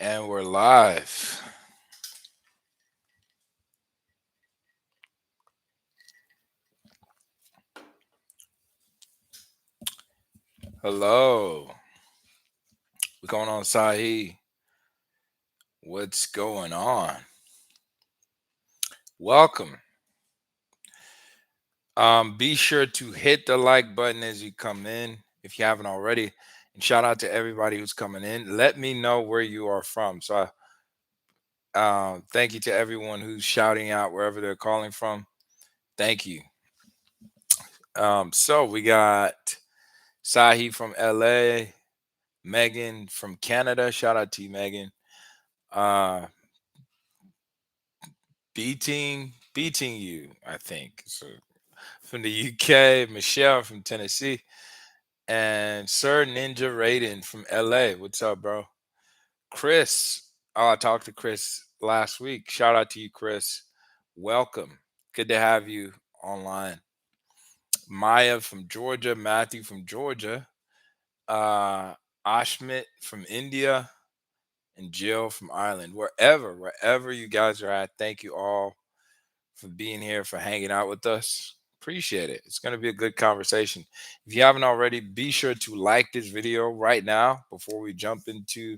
And we're live. Hello. What's going on, Sahi? What's going on? Welcome. Be sure to hit the like button as you come in if you haven't already. And shout out to everybody who's coming in. Let me know where you are from. So thank you to everyone who's shouting out wherever they're calling from. Thank you. So we got Sahi from LA, Megan from Canada. Shout out to you, Megan. Uh beating you, I think. So from the UK, Michelle from Tennessee, and Sir Ninja Raiden from LA. What's up, bro? Chris. Oh, I talked to Chris last week. Shout out to you, Chris. Welcome. Good to have you online. Maya from Georgia, Matthew from Georgia, uh, Ashmit from India, and Jill from Ireland. Wherever you guys are at, thank you all for being here, for hanging out with us. Appreciate it. It's going to be a good conversation. If you haven't already, be sure to like this video right now before we jump into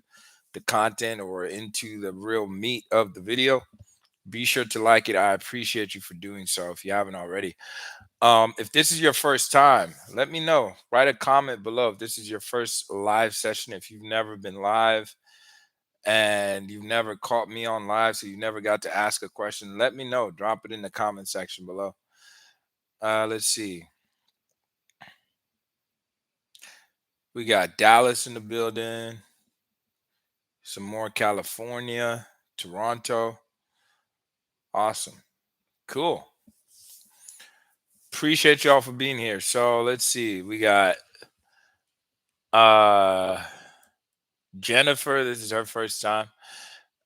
the content or into the real meat of the video. Be sure to like it. I appreciate you for doing so if you haven't already. If this is your first time, let me know. Write a comment below if this is your first live session. If you've never been live, and you've never caught me on live, so you never got to ask a question, let me know. Drop it in the comment section below. Let's see. We got Dallas in the building, some more California, Toronto. Awesome. Cool. Appreciate y'all for being here. So let's see. We got uh Jennifer, this is her first time.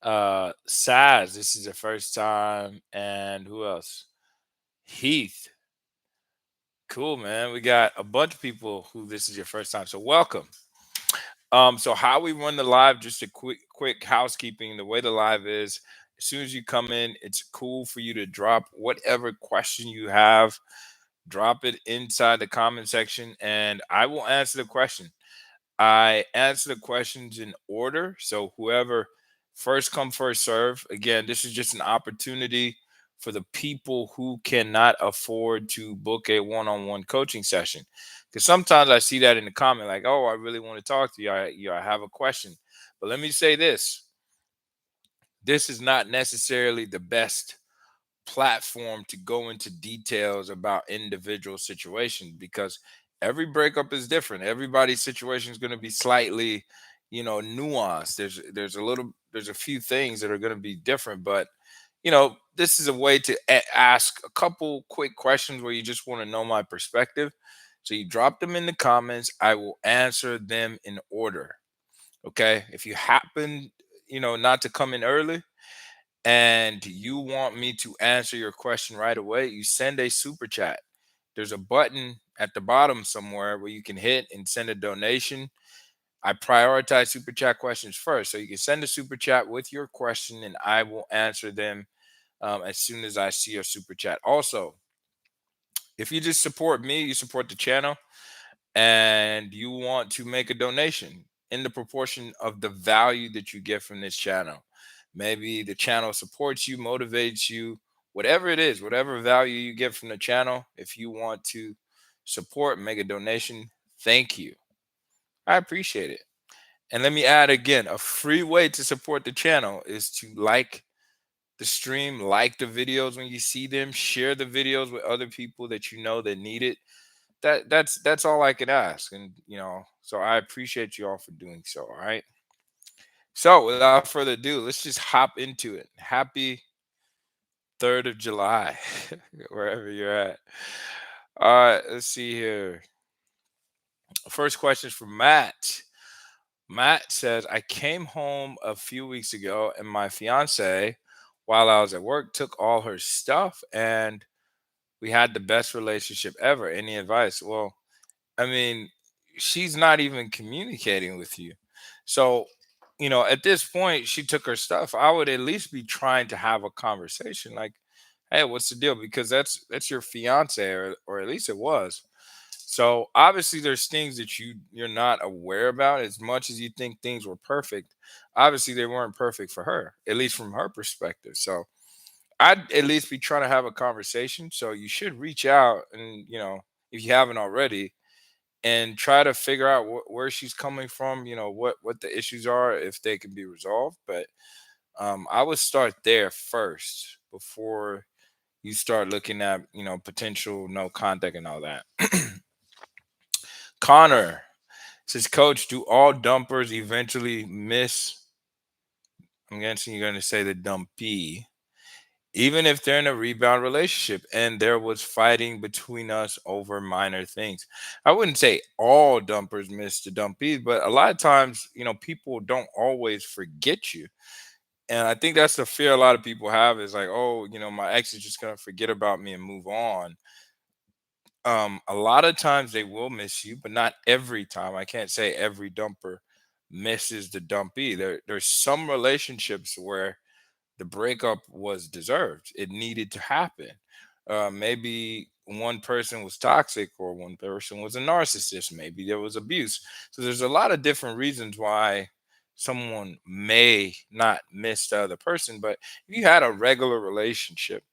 Saz, this is her first time. And who else? Heath. Cool, man. We got a bunch of people who this is your first time. So welcome. So how we run the live, just a quick housekeeping. The way the live is, as soon as you come in, it's cool for you to drop whatever question you have. Drop it inside the comment section and I will answer the question. I answer the questions in order. So whoever first come, first serve. Again, this is just an opportunity for the people who cannot afford to book a one-on-one coaching session. Because sometimes I see that in the comment, like, "Oh, I really want to talk to you. I have a question." But let me say this: this is not necessarily the best platform to go into details about individual situations because every breakup is different. Everybody's situation is going to be slightly, nuanced. There's a few things that are going to be different, but this is a way to ask a couple quick questions where you just want to know my perspective. So you drop them in the comments. I will answer them in order. Okay. If you happen, not to come in early, and you want me to answer your question right away, you send a super chat. There's a button at the bottom somewhere where you can hit and send a donation. I prioritize super chat questions first. So you can send a super chat with your question and I will answer them as soon as I see your super chat. Also, if you just support me, you support the channel, and you want to make a donation in the proportion of the value that you get from this channel. Maybe the channel supports you, motivates you, whatever it is, whatever value you get from the channel. If you want to support, make a donation, thank you. I appreciate it. And let me add again, a free way to support the channel is to like the stream, like the videos when you see them, share the videos with other people that you know that need it. That's all I can ask. And so I appreciate you all for doing so. All right. So without further ado, let's just hop into it. Happy 3rd of July, wherever you're at. All right, let's see here. First question is from Matt. Matt says, I came home a few weeks ago and my fiance, while I was at work, took all her stuff and we had the best relationship ever. Any advice? Well, I mean, she's not even communicating with you. So at this point, she took her stuff. I would at least be trying to have a conversation, like, "Hey, what's the deal?" Because that's your fiance, or at least it was. So obviously, there's things that you're not aware about. As much as you think things were perfect, obviously they weren't perfect for her, at least from her perspective. So I'd at least be trying to have a conversation. So you should reach out, and if you haven't already, and try to figure out where she's coming from. What the issues are, if they can be resolved. But I would start there first before you start looking at potential no contact and all that. Connor says, "Coach, do all dumpers eventually miss?" I'm guessing you're going to say the dumpy, even if they're in a rebound relationship and there was fighting between us over minor things. I wouldn't say all dumpers miss the dumpy, but a lot of times, people don't always forget you. And I think that's the fear a lot of people have, is like, oh, my ex is just going to forget about me and move on. A lot of times they will miss you, but not every time. I can't say every dumper misses the dumpy. There's some relationships where the breakup was deserved. It needed to happen. Maybe one person was toxic, or one person was a narcissist. Maybe there was abuse. So there's a lot of different reasons why someone may not miss the other person. But if you had a regular relationship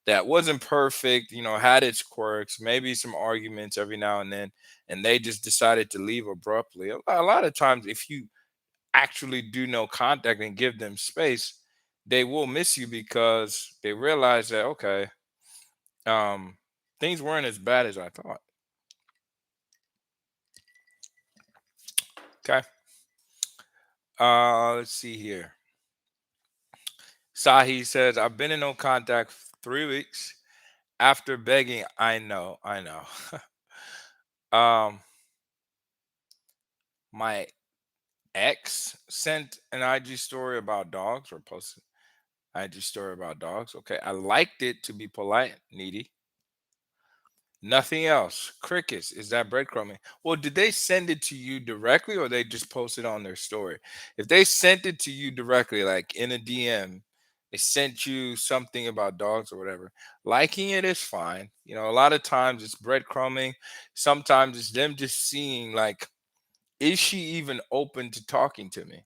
that wasn't perfect, had its quirks, maybe some arguments every now and they just decided to leave abruptly. A lot of times, if you actually do no contact and give them space, they will miss you because they realize that, okay, um, things weren't as bad as I thought. Okay. Let's see here. Sahi says, "I've been in no contact 3 weeks after begging." I know. um, my ex sent an IG story about dogs, or posted IG story about dogs. Okay, I liked it to be polite, needy. Nothing else. Crickets. Is that breadcrumbing? Well, did they send it to you directly, or they just posted on their story? If they sent it to you directly, like in a DM, they sent you something about dogs or whatever, liking it is fine. A lot of times it's breadcrumbing. Sometimes it's them just seeing, like, is she even open to talking to me?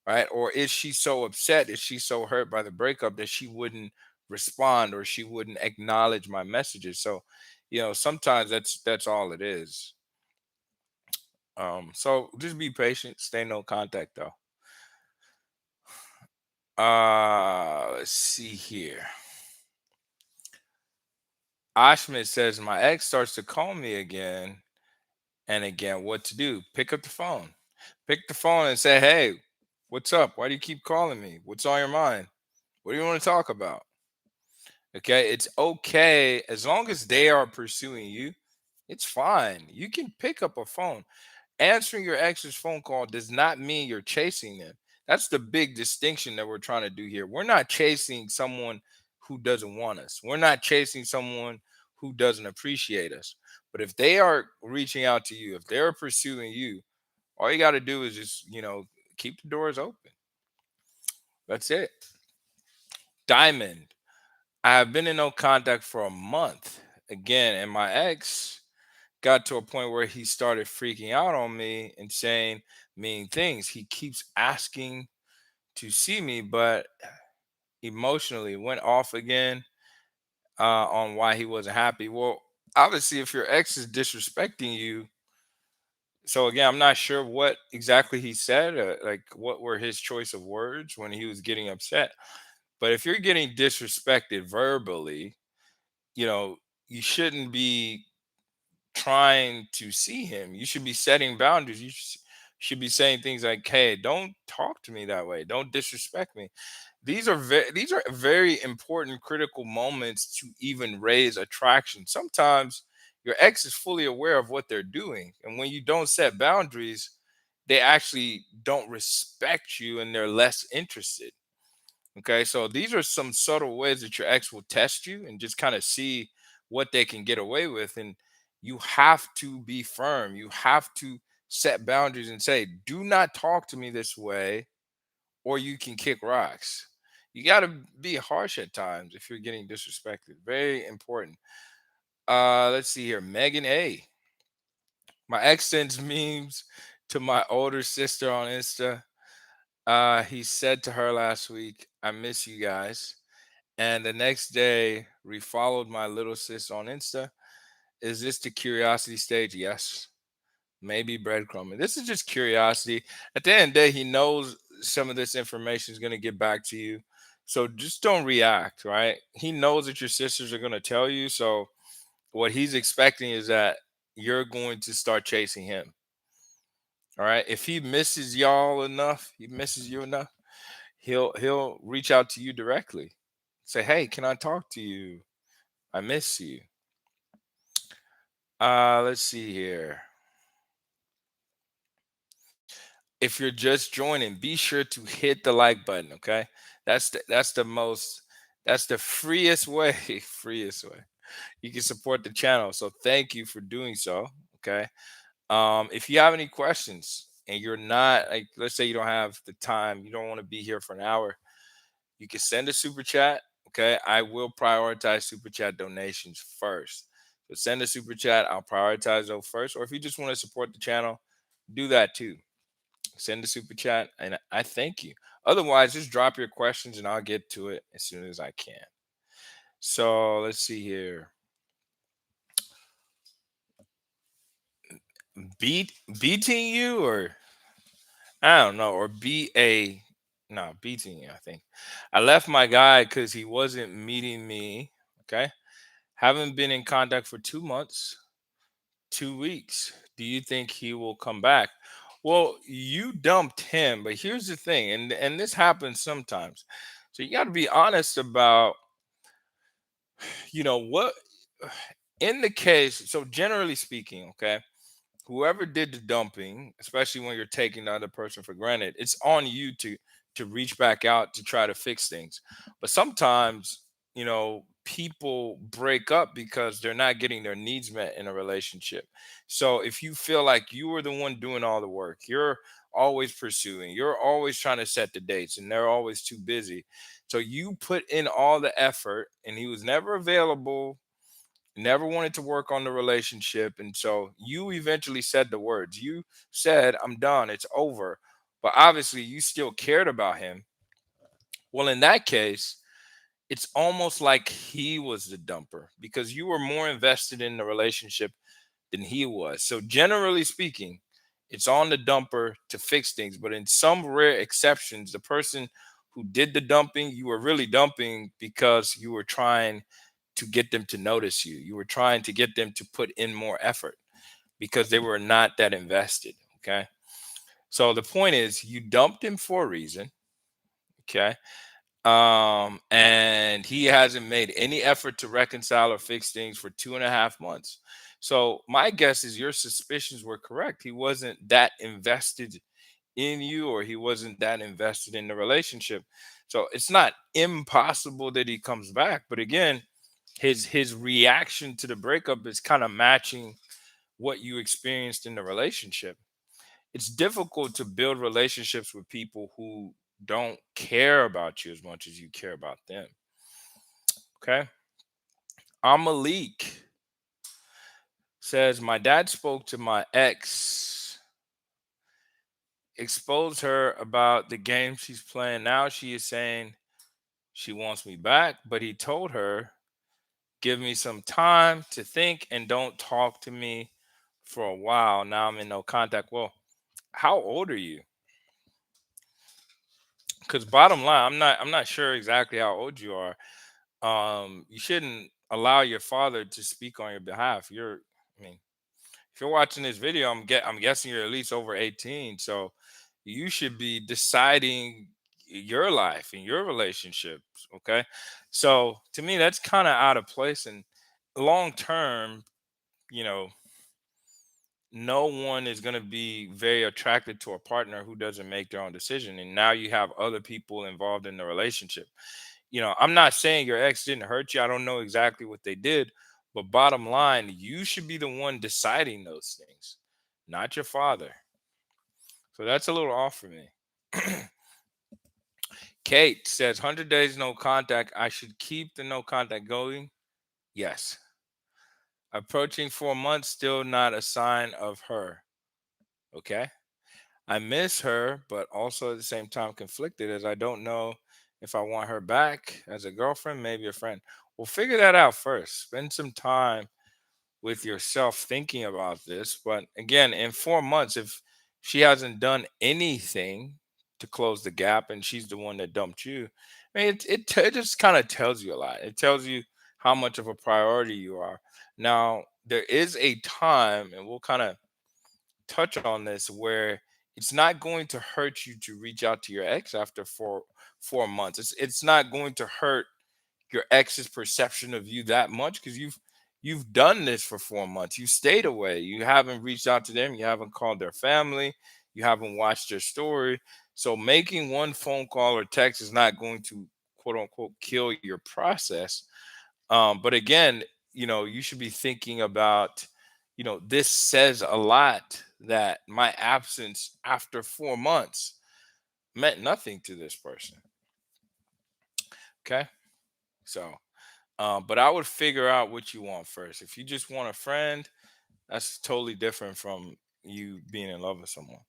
Right? Or is she so upset? Is she so hurt by the breakup that she wouldn't respond, or she wouldn't acknowledge my messages? So, sometimes that's all it is. So just be patient, stay no contact though. Let's see here. Ashmit says, "My ex starts to call me again and again. What to do? Pick up the phone. Pick the phone and say, hey, what's up? Why do you keep calling me? What's on your mind? What do you want to talk about?" Okay, it's okay as long as they are pursuing you. It's fine. You can pick up a phone. Answering your ex's phone call does not mean you're chasing them. That's the big distinction that we're trying to do here. We're not chasing someone who doesn't want us. We're not chasing someone who doesn't appreciate us. But if they are reaching out to you, if they're pursuing you, all you got to do is just, keep the doors open. That's it. Diamond. I have been in no contact for a month again, and my ex got to a point where he started freaking out on me and saying mean things. He keeps asking to see me, but emotionally went off again on why he wasn't happy. Well, obviously, if your ex is disrespecting you, so again, I'm not sure what exactly he said, like what were his choice of words when he was getting upset. But if you're getting disrespected verbally, you know, you shouldn't be trying to see him. You should be setting boundaries. Should be saying things like, "Hey, don't talk to me that way. Don't disrespect me." These are very important, critical moments to even raise attraction. Sometimes your ex is fully aware of what they're doing, and when you don't set boundaries, they actually don't respect you and they're less interested. Okay, so these are some subtle ways that your ex will test you and just kind of see what they can get away with. And you have to be firm. You have to set boundaries and say, do not talk to me this way or you can kick rocks. You got to be harsh at times if you're getting disrespected. Very important. Let's see here. Megan A. My ex sends memes to my older sister on Insta. He said to her last week, "I miss you guys." And the next day, refollowed my little sis on Insta. Is this the curiosity stage? Yes. Maybe breadcrumbing. This is just curiosity. At the end of the day, he knows some of this information is going to get back to you. So just don't react, right? He knows that your sisters are going to tell you. So what he's expecting is that you're going to start chasing him. All right. If he misses y'all enough, he misses you enough, he'll reach out to you directly. Say, hey, can I talk to you? I miss you. Let's see here. If you're just joining, be sure to hit the like button. Okay, that's the freest way, freest way you can support the channel. So thank you for doing so. Okay, if you have any questions and you're not like, let's say you don't have the time, you don't want to be here for an hour, you can send a super chat. Okay, I will prioritize super chat donations first. So send a super chat. I'll prioritize those first. Or if you just want to support the channel, do that too. Send a super chat, and I thank you. Otherwise, just drop your questions, and I'll get to it as soon as I can. So let's see here. Beat beating you, or I don't know, or be a no beating you. I think I left my guy because he wasn't meeting me. Okay, haven't been in contact for 2 months, 2 weeks. Do you think he will come back? Well, you dumped him, but here's the thing, and this happens sometimes. So you got to be honest about, what in the case. So generally speaking, okay, whoever did the dumping, especially when you're taking the other person for granted, it's on you to reach back out to try to fix things. But sometimes, people break up because they're not getting their needs met in a relationship. So if you feel like you were the one doing all the work, you're always pursuing, you're always trying to set the dates, and they're always too busy. So you put in all the effort and he was never available, never wanted to work on the relationship. And so you eventually said the words. You said, I'm done, it's over. But obviously, you still cared about him. Well, in that case, it's almost like he was the dumper because you were more invested in the relationship than he was. So, generally speaking, it's on the dumper to fix things. But in some rare exceptions, the person who did the dumping, you were really dumping because you were trying to get them to notice you. You were trying to get them to put in more effort because they were not that invested. Okay. So the point is, you dumped him for a reason. Okay. And he hasn't made any effort to reconcile or fix things for 2.5 months. So my guess is your suspicions were correct. He wasn't that invested in you, or he wasn't that invested in the relationship. So it's not impossible that he comes back. But again, his reaction to the breakup is kind of matching what you experienced in the relationship. It's difficult to build relationships with people who don't care about you as much as you care about them. Okay. Amalik says, my dad spoke to my ex, exposed her about the game she's playing. Now she is saying she wants me back, but he told her, give me some time to think and don't talk to me for a while. Now I'm in no contact. Well, how old are you? Because bottom line, I'm not sure exactly how old you are. You shouldn't allow your father to speak on your behalf. I mean, if you're watching this video, I'm guessing you're at least over 18. So you should be deciding your life and your relationships. Okay. So to me, that's kind of out of place. And long term, you know, no one is going to be very attracted to a partner who doesn't make their own decision. And now you have other people involved in the relationship. I'm not saying your ex didn't hurt you. I don't know exactly what they did, but bottom line, you should be the one deciding those things, not your father. So that's a little off for me. Kate says 100 days no contact. I should keep the no contact going. Yes. Approaching 4 months, still not a sign of her. Okay. I miss her, but also at the same time conflicted as I don't know if I want her back as a girlfriend, maybe a friend. Well, figure that out first. Spend some time with yourself thinking about this. But again, in 4 months, if she hasn't done anything to close the gap and she's the one that dumped you, I mean, it just kind of tells you a lot. It tells you how much of a priority you are. Now, there is a time, and we'll kind of touch on this, where it's not going to hurt you to reach out to your ex after 4 months. It's not going to hurt your ex's perception of you that much because you've done this for 4 months. You stayed away. You haven't reached out to them. You haven't called their family. You haven't watched their story. So making one phone call or text is not going to quote unquote kill your process. But again, you should be thinking about, this says a lot that my absence after 4 months meant nothing to this person. Okay. So but I would figure out what you want first. If you just want a friend, that's totally different from you being in love with someone.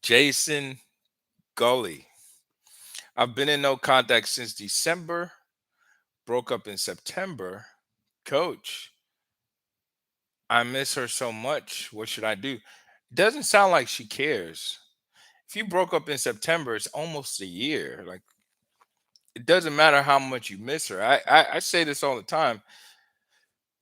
Jason Gully. I've been in no contact since December, broke up in September. Coach, I miss her so much. What should I do? Doesn't sound like she cares. If you broke up in September, it's almost a year. Like, it doesn't matter how much you miss her. I say this all the time.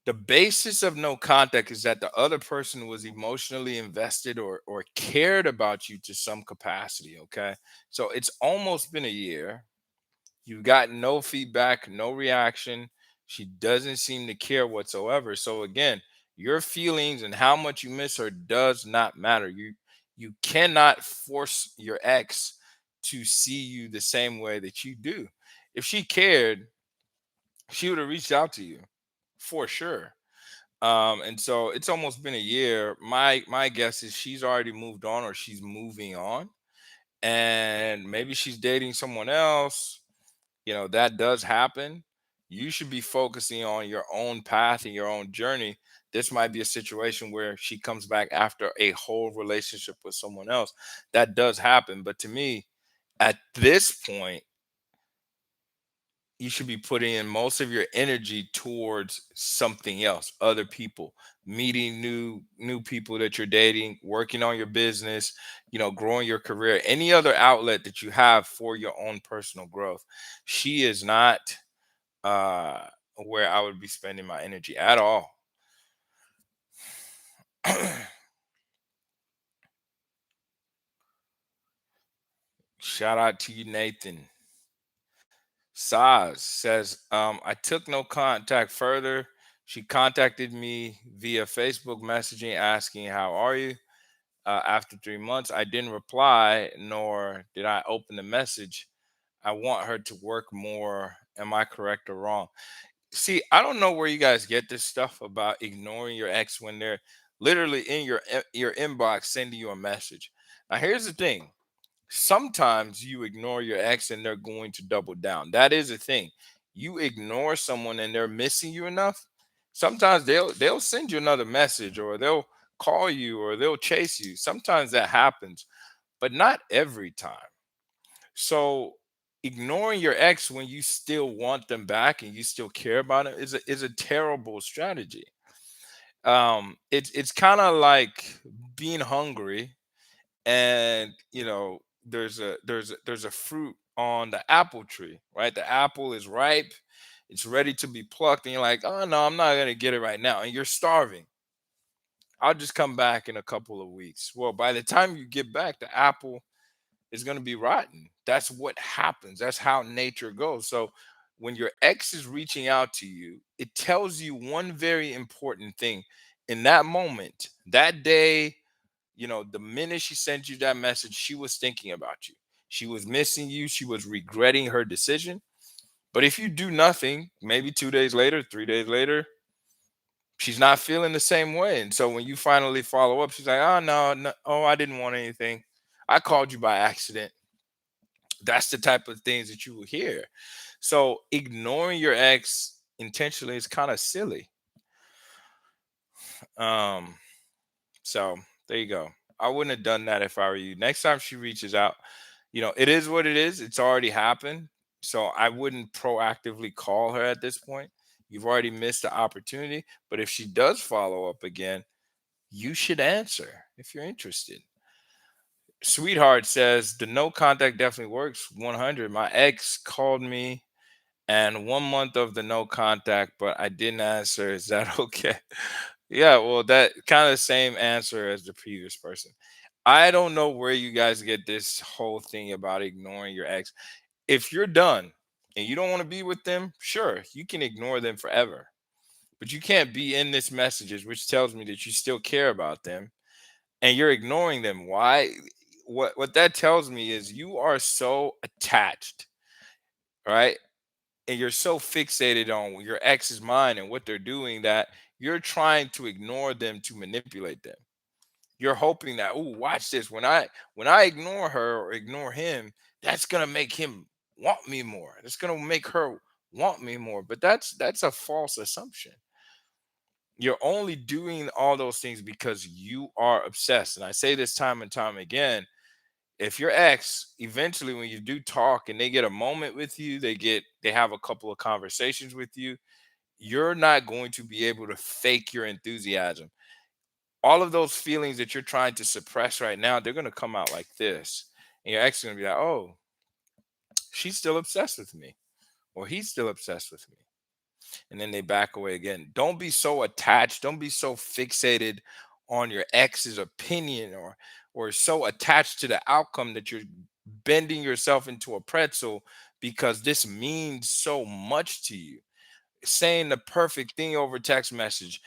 The basis of no contact is that the other person was emotionally invested or cared about you to some capacity. Okay. So it's almost been a year. You got no feedback, no reaction. She doesn't seem to care whatsoever. So again, your feelings and how much you miss her does not matter. You cannot force your ex to see you the same way that you do. If she cared, she would have reached out to you for sure. And so it's almost been a year. My guess is she's already moved on or she's moving on. And maybe she's dating someone else. That does happen. You should be focusing on your own path and your own journey. This might be a situation where she comes back after a whole relationship with someone else. That does happen. But to me, at this point, you should be putting in most of your energy towards something else, other people, meeting new people that you're dating, working on your business, growing your career, any other outlet that you have for your own personal growth. She is not uh where I would be spending my energy at all. Shout out to you, Nathan. Saz says, I took no contact further. She contacted me via Facebook messaging asking, "How are you?" After 3 months, I didn't reply, nor did I open the message. I want her to work more. Am I correct or wrong? See, I don't know where you guys get this stuff about ignoring your ex when they're literally in your inbox sending you a message. Now, here's the thing. Sometimes you ignore your ex and they're going to double down. That is a thing. You ignore someone and they're missing you enough. Sometimes they'll send you another message or they'll call you or they'll chase you. Sometimes that happens, but not every time. So ignoring your ex when you still want them back and you still care about them is a terrible strategy. It's kind of like being hungry and there's a fruit on the apple tree, right? The apple is ripe, it's ready to be plucked, and you're like, oh no, I'm not gonna get it right now, and you're starving. I'll just come back in a couple of weeks. Well, by the time you get back, the apple is going to be rotten. That's what happens. That's how nature goes. So when your ex is reaching out to you, it tells you one very important thing. In that moment, that day, the minute she sent you that message, she was thinking about you. She was missing you. She was regretting her decision. But if you do nothing, maybe 2 days later, 3 days later, She's not feeling the same way. And so when you finally follow up, she's like, oh, no, no, oh, I didn't want anything. I called you by accident. That's the type of things that you will hear. So ignoring your ex intentionally is kind of silly. Um, so there you go. I wouldn't have done that if I were you. Next time she reaches out, it is what it is. It's already happened. So I wouldn't proactively call her at this point. You've already missed the opportunity. But if she does follow up again, you should answer if you're interested. Sweetheart says the no contact definitely works 100. My ex called me and 1 month of the no contact, but I didn't answer. Is that okay? Yeah, well, that kind of same answer as the previous person. I don't know where you guys get this whole thing about ignoring your ex. If you're done and you don't want to be with them, sure, you can ignore them forever. But you can't be in this messages, which tells me that you still care about them and you're ignoring them. Why? What that tells me is you are so attached, right? And you're so fixated on your ex's mind and what they're doing that you're trying to ignore them to manipulate them. You're hoping that, oh, watch this. When I ignore her or ignore him, that's gonna make him want me more. That's gonna make her want me more. But that's a false assumption. You're only doing all those things because you are obsessed. And I say this time and time again, if your ex eventually when you do talk and they get a moment with you, they have a couple of conversations with you, you're not going to be able to fake your enthusiasm. All of those feelings that you're trying to suppress right now, they're going to come out like this. And your ex is going to be like, oh, she's still obsessed with me, or he's still obsessed with me. And then they back away again. Don't be so attached. Don't be so fixated on your ex's opinion or so attached to the outcome that you're bending yourself into a pretzel because this means so much to you. Saying the perfect thing over text message,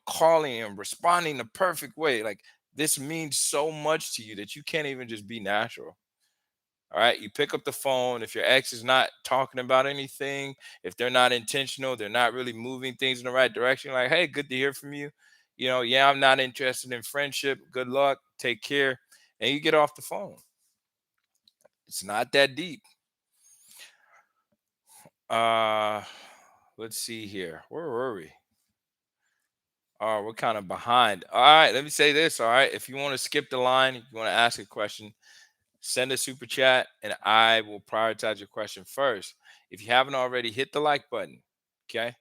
calling and responding the perfect way. Like this means so much to you that you can't even just be natural. All right. You pick up the phone. If your ex is not talking about anything, if they're not intentional, they're not really moving things in the right direction. Like, hey, good to hear from you. Yeah, I'm not interested in friendship. Good luck. Take care. And you get off the phone. It's not that deep. Uh let's see here. Where were we? We're kind of behind. All right, let me say this. All right. If you want to skip the line, if you want to ask a question, send a super chat and I will prioritize your question first. If you haven't already, hit the like button. Okay.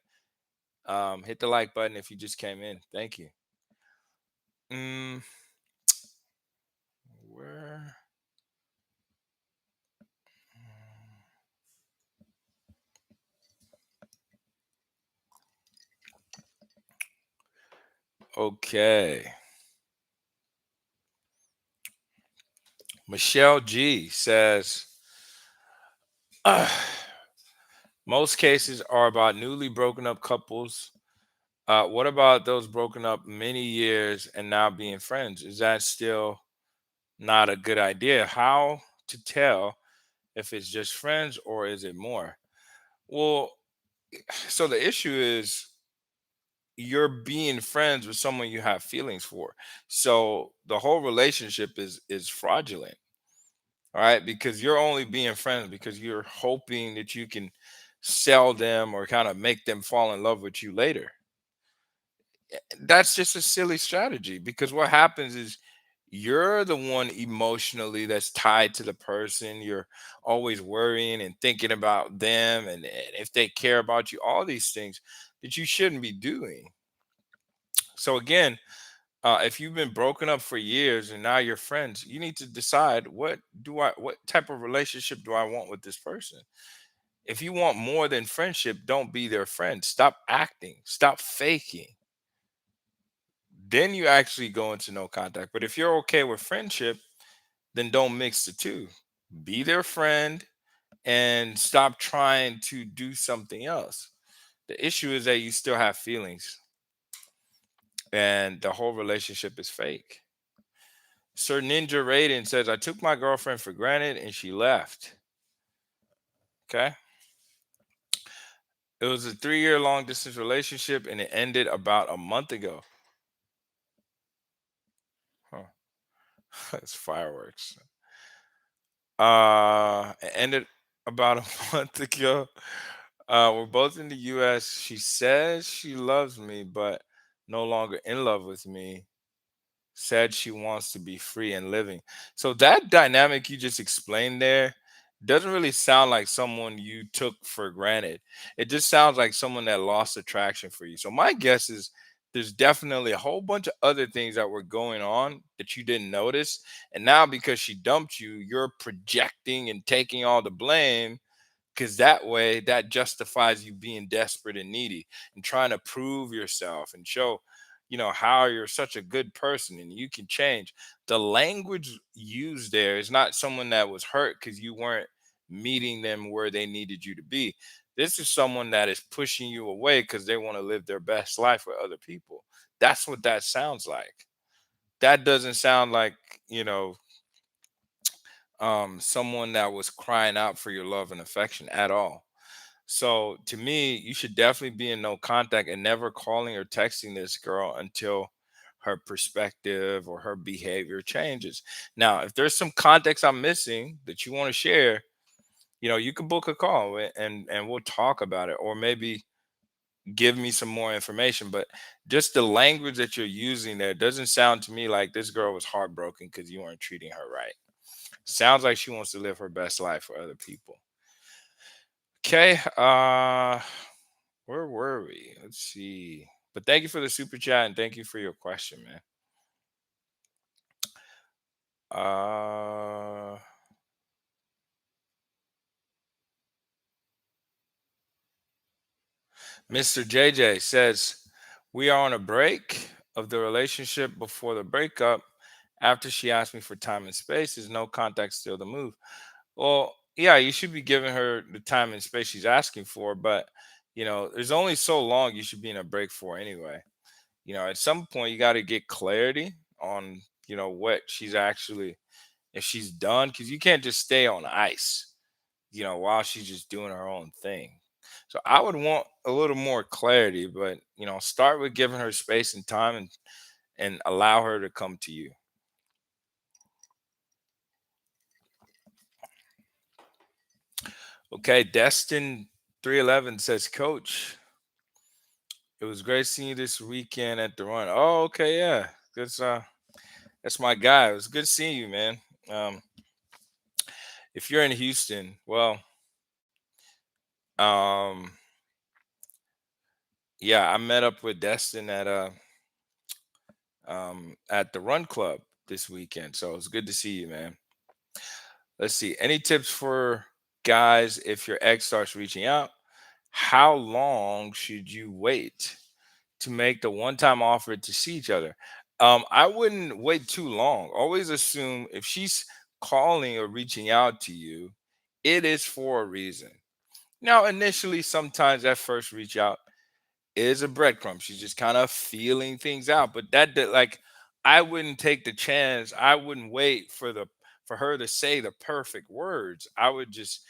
Hit the like button if you just came in. Thank you. Mm, where? Okay. Michelle G says, "Ugh, most cases are about newly broken up couples. What about those broken up many years and now being friends? Is that still not a good idea? How to tell if it's just friends or is it more?" Well, so the issue is you're being friends with someone you have feelings for. So the whole relationship is fraudulent, all right? Because you're only being friends because you're hoping that you can sell them or kind of make them fall in love with you later. That's just a silly strategy because what happens is you're the one emotionally that's tied to the person. You're always worrying and thinking about them and if they care about you, all these things that you shouldn't be doing. So again, if you've been broken up for years and now you're friends, you need to decide what type of relationship do I want with this person? If you want more than friendship, don't be their friend. Stop acting, stop faking. Then you actually go into no contact. But if you're okay with friendship, then don't mix the two. Be their friend and stop trying to do something else. The issue is that you still have feelings and the whole relationship is fake. Sir Ninja Raiden says, I took my girlfriend for granted and she left. Okay. It was a 3-year long distance relationship and it ended about a month ago. Huh. It's fireworks. It ended about a month ago. We're both in the US. She says she loves me, but no longer in love with me. Said she wants to be free and living. So that dynamic you just explained there doesn't really sound like someone you took for granted. It just sounds like someone that lost attraction for you. So my guess is there's definitely a whole bunch of other things that were going on that you didn't notice. And now because she dumped you, you're projecting and taking all the blame because that way that justifies you being desperate and needy and trying to prove yourself and show how you're such a good person and you can change. The language used there is not someone that was hurt because you weren't meeting them where they needed you to be. This is someone that is pushing you away because they want to live their best life with other people. That's what that sounds like. That doesn't sound like you know someone that was crying out for your love and affection at all. So to me, you should definitely be in no contact and never calling or texting this girl until her perspective or her behavior changes. Now, if there's some context I'm missing that you want to share, you can book a call and we'll talk about it, or maybe give me some more information. But just the language that you're using there doesn't sound to me like this girl was heartbroken because you weren't treating her right. Sounds like she wants to live her best life for other people. Okay. Where were we? Let's see. But thank you for the super chat and thank you for your question, man. Uh Mr. JJ says we are on a break of the relationship before the breakup. After she asked me for time and space, is no contact still the move? Well, yeah, you should be giving her the time and space she's asking for, but there's only so long you should be in a break for anyway. At some point you got to get clarity on what she's actually, if she's done, because you can't just stay on ice while she's just doing her own thing. So I would want a little more clarity, but start with giving her space and time, and allow her to come to you. Okay, Destin 311 says, Coach, it was great seeing you this weekend at the run. Oh, okay, yeah, that's my guy. It was good seeing you, man. um if you're in Houston, well, um yeah, I met up with Destin at the Run Club this weekend. So it's good to see you, man. Let's see. Any tips for guys if your ex starts reaching out? How long should you wait to make the one-time offer to see each other? I wouldn't wait too long. Always assume if she's calling or reaching out to you, it is for a reason. Now, initially, sometimes that first reach out is a breadcrumb. She's just kind of feeling things out. But like, I wouldn't take the chance. I wouldn't wait for her to say the perfect words. I would just,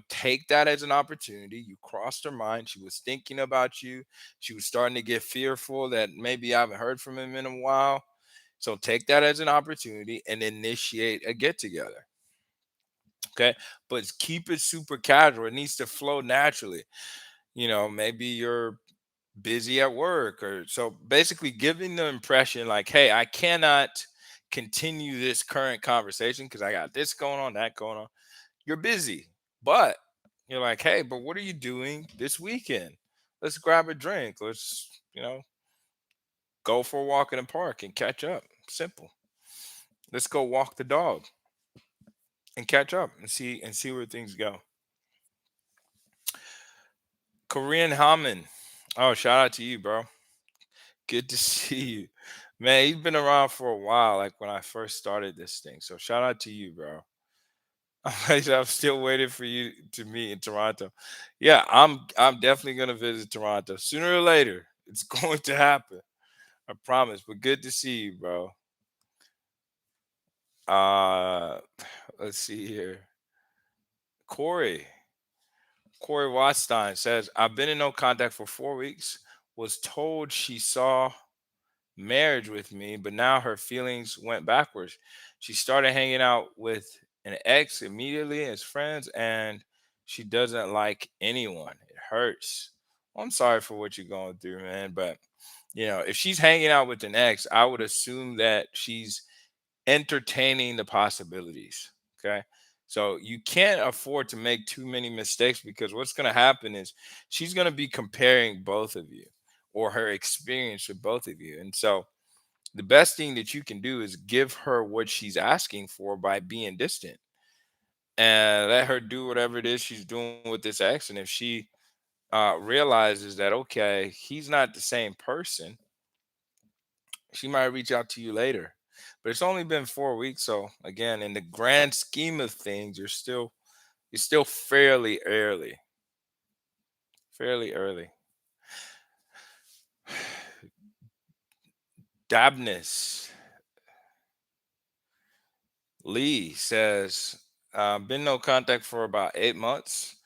take that as an opportunity. You crossed her mind. She was thinking about you. She was starting to get fearful that maybe I haven't heard from him in a while. So take that as an opportunity and initiate a get together. Okay. But keep it super casual. It needs to flow naturally. Maybe you're busy at work, or so basically giving the impression like, hey, I cannot continue this current conversation because I got this going on, that going on. You're busy, but you're like, hey, but what are you doing this weekend? Let's grab a drink. Let's go for a walk in the park and catch up. Simple. Let's go walk the dog and catch up and see where things go. Korean Hammond, oh, shout out to you, bro. Good to see you. Man, you've been around for a while, like when I first started this thing. So shout out to you, bro. I'm still waiting for you to meet in Toronto. Yeah, I'm definitely gonna visit Toronto. Sooner or later, it's going to happen. I promise. But good to see you, bro. Uh let's see here. Corey. Corey Watstein says, I've been in no contact for 4 weeks, was told she saw marriage with me, but now her feelings went backwards. She started hanging out with an ex immediately as friends, and she doesn't like anyone. It hurts. Well, I'm sorry for what you're going through, man. But, if she's hanging out with an ex, I would assume that she's entertaining the possibilities. Okay. So you can't afford to make too many mistakes, because what's going to happen is she's going to be comparing both of you, or her experience with both of you. And so the best thing that you can do is give her what she's asking for by being distant, and let her do whatever it is she's doing with this ex. And if she realizes that, okay, he's not the same person, she might reach out to you later. But it's only been 4 weeks, so again, in the grand scheme of things, you're still fairly early, fairly early. Dabness Lee says, been no contact for about 8 months.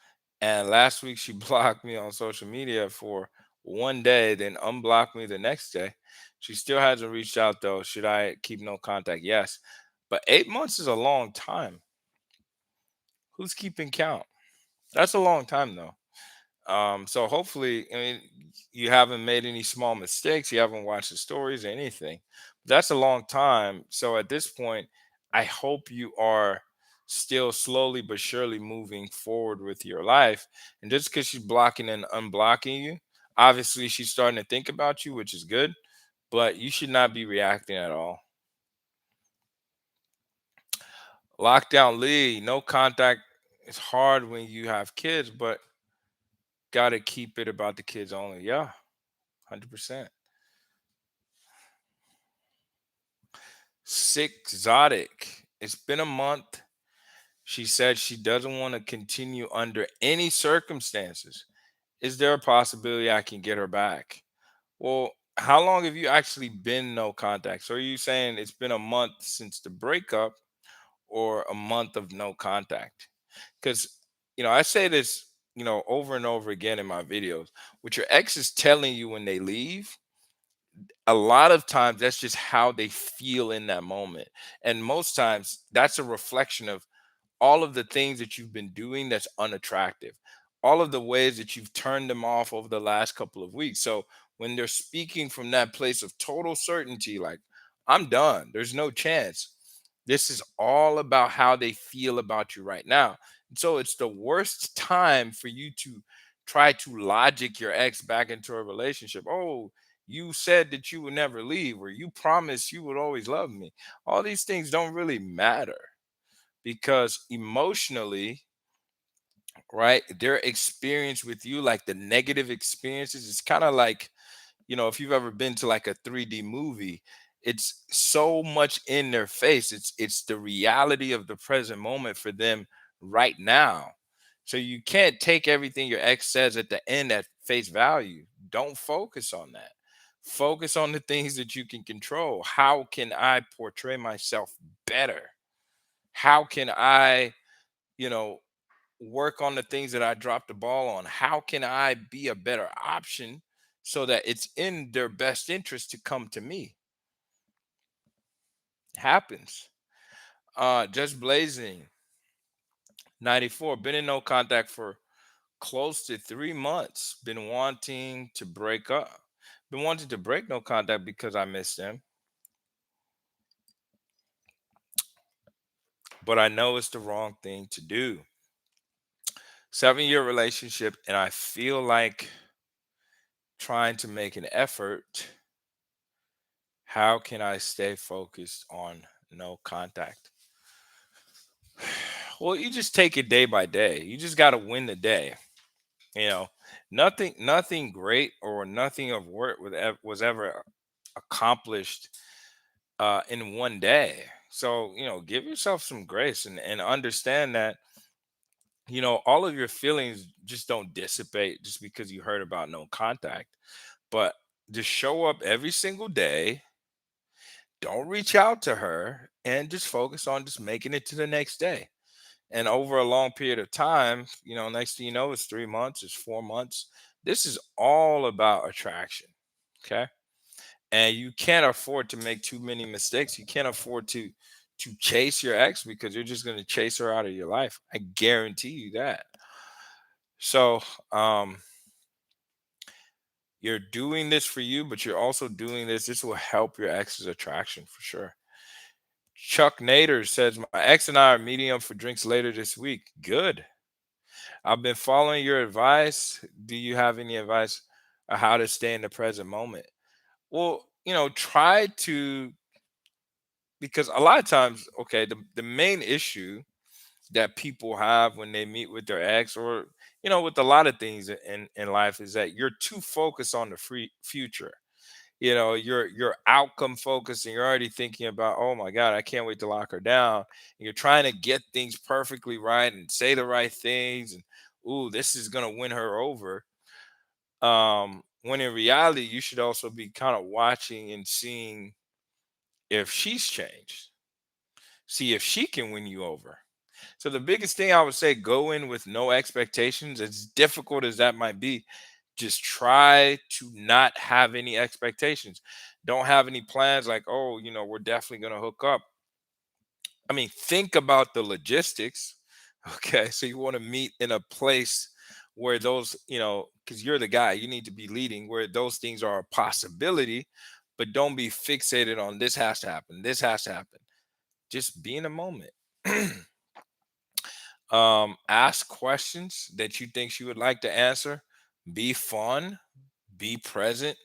And last week she blocked me on social media for one day, then unblocked me the next day. She still hasn't reached out though. Should I keep no contact? Yes. But 8 months is a long time. Who's keeping count? That's a long time though. So hopefully, I mean, you haven't made any small mistakes. You haven't watched the stories or anything. That's a long time. So at this point, I hope you are still slowly but surely moving forward with your life. And just because she's blocking and unblocking you, obviously she's starting to think about you, which is good. But you should not be reacting at all. Lockdown Lee, no contact. It's hard when you have kids, but got to keep it about the kids only. Yeah, 100%. Sick Exotic. It's been a month. She said she doesn't want to continue under any circumstances. Is there a possibility I can get her back? Well, how long have you actually been no contact? So are you saying it's been a month since the breakup, or a month of no contact? Because, I say this, over and over again in my videos. What your ex is telling you when they leave, a lot of times that's just how they feel in that moment. And most times that's a reflection of all of the things that you've been doing that's unattractive, all of the ways that you've turned them off over the last couple of weeks. So when they're speaking from that place of total certainty, like, I'm done, there's no chance, this is all about how they feel about you right now. And so it's the worst time for you to try to logic your ex back into a relationship. Oh, you said that you would never leave, or you promised you would always love me. All these things don't really matter, because emotionally, right, their experience with you, like the negative experiences, it's kind of like, if you've ever been to like a 3D movie, it's so much in their face. It's the reality of the present moment for them right now. So you can't take everything your ex says at the end at face value. Don't focus on that. Focus on the things that you can control. How can I portray myself better? How can I, you know, work on the things that I dropped the ball on? How can I be a better option so that it's in their best interest to come to me? Happens. Just Blazing 94. Been in no contact for close to 3 months. Been wanting to break up. Been wanting to break no contact because I miss them, but I know it's the wrong thing to do. 7-year relationship, and I feel like trying to make an effort. How can I stay focused on no contact? Well, you just take it day by day. You just got to win the day. You know, nothing great or nothing of work was ever accomplished in one day. So, give yourself some grace, and understand that, all of your feelings just don't dissipate just because you heard about no contact. But just show up every single day. Don't reach out to her, and just focus on just making it to the next day. And over a long period of time, next thing you know, it's 3 months, it's 4 months. This is all about attraction. Okay. And you can't afford to make too many mistakes. You can't afford to chase your ex because you're just going to chase her out of your life. I guarantee you that. So, you're doing this for you, but you're also doing this. This will help your ex's attraction for sure. Chuck Nader says, my ex and I are meeting up for drinks later this week. Good. I've been following your advice. Do you have any advice on how to stay in the present moment? Well, try to, because a lot of times, okay, the main issue that people have when they meet with their ex, or with a lot of things in life, is that you're too focused on the future. You're outcome focused, and you're already thinking about, oh my god, I can't wait to lock her down, and you're trying to get things perfectly right and say the right things, and ooh, this is going to win her over. When in reality, you should also be kind of watching and seeing if she's changed, see if she can win you over. So the biggest thing I would say, go in with no expectations. As difficult as that might be, just try to not have any expectations. Don't have any plans like, oh, we're definitely going to hook up. I mean, think about the logistics. Okay. So you want to meet in a place where those, because you're the guy, you need to be leading, where those things are a possibility, but don't be fixated on this has to happen. This has to happen. Just be in a moment. Ask questions that you think she would like to answer. Be fun, be present,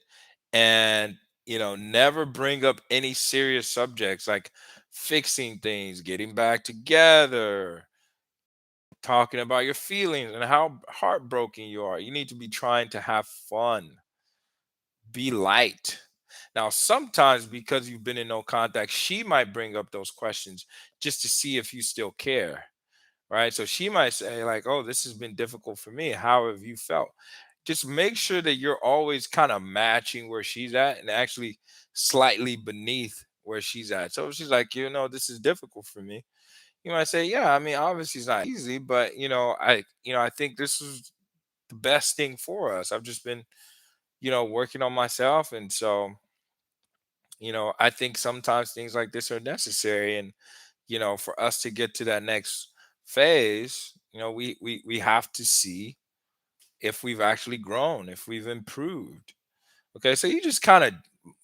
and never bring up any serious subjects like fixing things, getting back together, talking about your feelings and how heartbroken you are. You need to be trying to have fun, be light. Now, sometimes because you've been in no contact, she might bring up those questions just to see if you still care, right? So she might say, like, oh, this has been difficult for me. How have you felt? Just make sure that you're always kind of matching where she's at and actually slightly beneath where she's at. So if she's like, this is difficult for me, you might say, yeah, I mean, obviously it's not easy, but I think this is the best thing for us. I've just been, working on myself. And so, I think sometimes things like this are necessary. And for us to get to that next phase, we have to see if we've actually grown, if we've improved. Okay, so you just kind of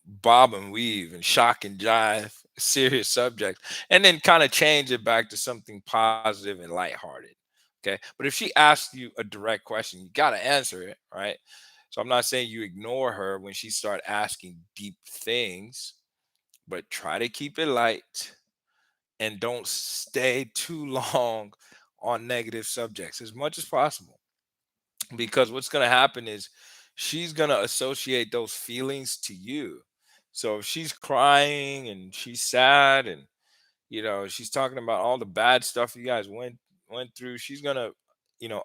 bob and weave and shock and jive serious subjects, and then kind of change it back to something positive and lighthearted. Okay, but if she asks you a direct question, you got to answer it, right? So I'm not saying you ignore her when she start asking deep things, but try to keep it light and don't stay too long on negative subjects as much as possible, because what's going to happen is she's going to associate those feelings to you. So if she's crying and she's sad, and she's talking about all the bad stuff you guys went through, she's going to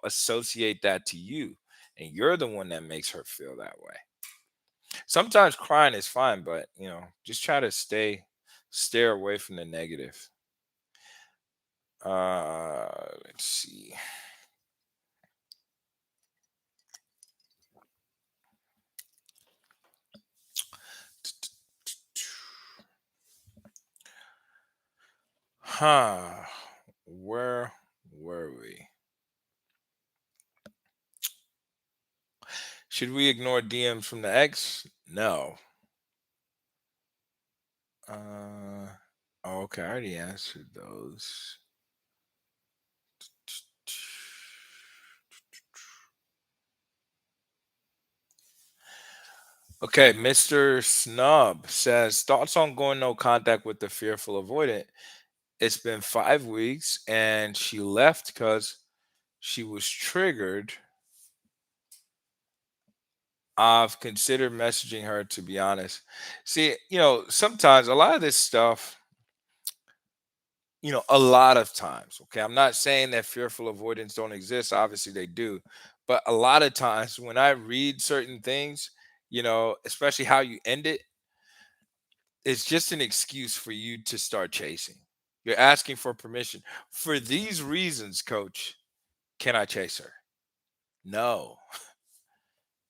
associate that to you, and you're the one that makes her feel that way. Sometimes crying is fine, but just try to steer away from the negative. Let's see. Huh. Where were we? Should we ignore DMs from the ex? No. Oh, okay, I already answered those. Okay, Mr. Snub says thoughts on going no contact with the fearful avoidant. It's been 5 weeks and she left because she was triggered. I've considered messaging her, to be honest. See, sometimes a lot of this stuff, a lot of times, okay, I'm not saying that fearful avoidance don't exist. Obviously they do. But a lot of times when I read certain things, especially how you end it, it's just an excuse for you to start chasing. You're asking for permission. For these reasons, coach, can I chase her? No.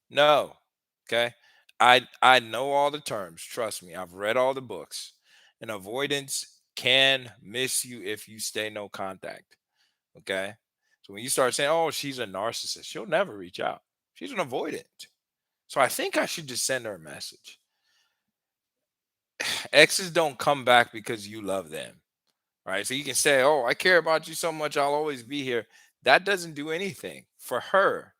No. Okay. I know all the terms. Trust me. I've read all the books. And avoidance can miss you if you stay no contact. Okay. So when you start saying, oh, she's a narcissist, she'll never reach out. She's an avoidant. So I think I should just send her a message. Exes don't come back because you love them. Right. So you can say, oh, I care about you so much. I'll always be here. That doesn't do anything for her.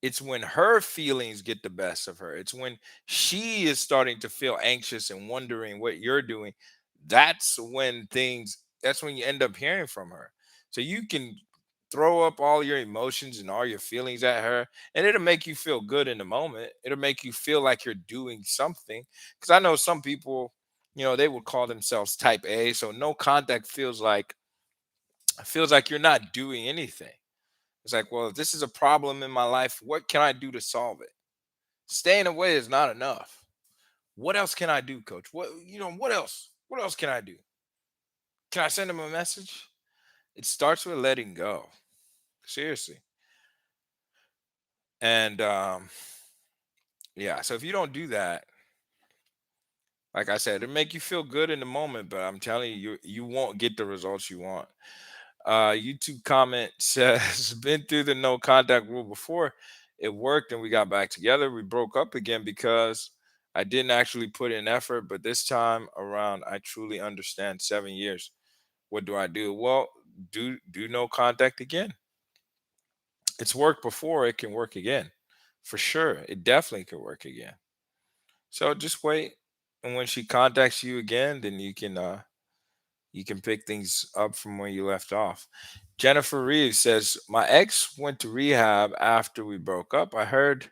It's when her feelings get the best of her. It's when she is starting to feel anxious and wondering what you're doing. That's when you end up hearing from her. So you can throw up all your emotions and all your feelings at her, and it'll make you feel good in the moment. It'll make you feel like you're doing something. Because I know some people, they would call themselves type A. So no contact feels like you're not doing anything. It's like, well, if this is a problem in my life, what can I do to solve it? Staying away is not enough. What else can I do, coach? What else? What else can I do? Can I send him a message? It starts with letting go. Seriously. And yeah, so if you don't do that, like I said, it'll make you feel good in the moment, but I'm telling you, you won't get the results you want. YouTube comment says, been through the no contact rule before. It worked and we got back together. We broke up again because I didn't actually put in effort, but this time around, I truly understand. 7 years. What do I do? Well, do no contact again. It's worked before. It can work again. For sure. It definitely could work again. So just wait. And when she contacts you again, then you can pick things up from where you left off. Jennifer Reeves says, my ex went to rehab after we broke up. I heard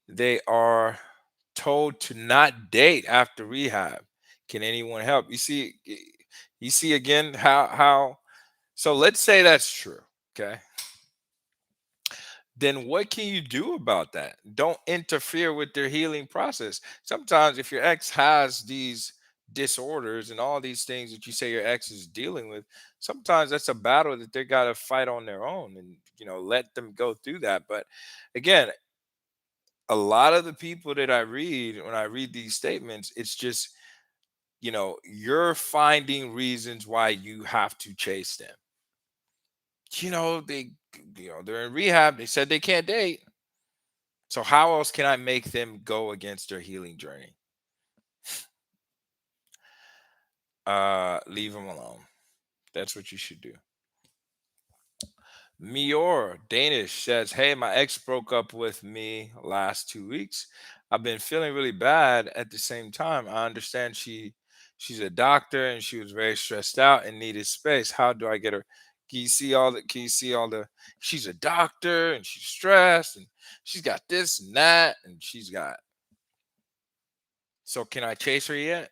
they are told to not date after rehab. Can anyone help? You see again how so let's say that's true. Okay. Then what can you do about that? Don't interfere with their healing process. Sometimes, if your ex has these disorders and all these things that you say your ex is dealing with, sometimes that's a battle that they got to fight on their own and, let them go through that. But again, a lot of the people that I read, when I read these statements, it's just, you're finding reasons why you have to chase them. They, they're in rehab. They said they can't date. So how else can I make them go against their healing journey? Leave them alone. That's what you should do. Mior Danish says, hey, my ex broke up with me last 2 weeks. I've been feeling really bad. At the same time, I understand she's a doctor and she was very stressed out and needed space. How do I get her? Can you see all the she's a doctor and she's stressed and she's got this and that and she's got so can I chase her yet?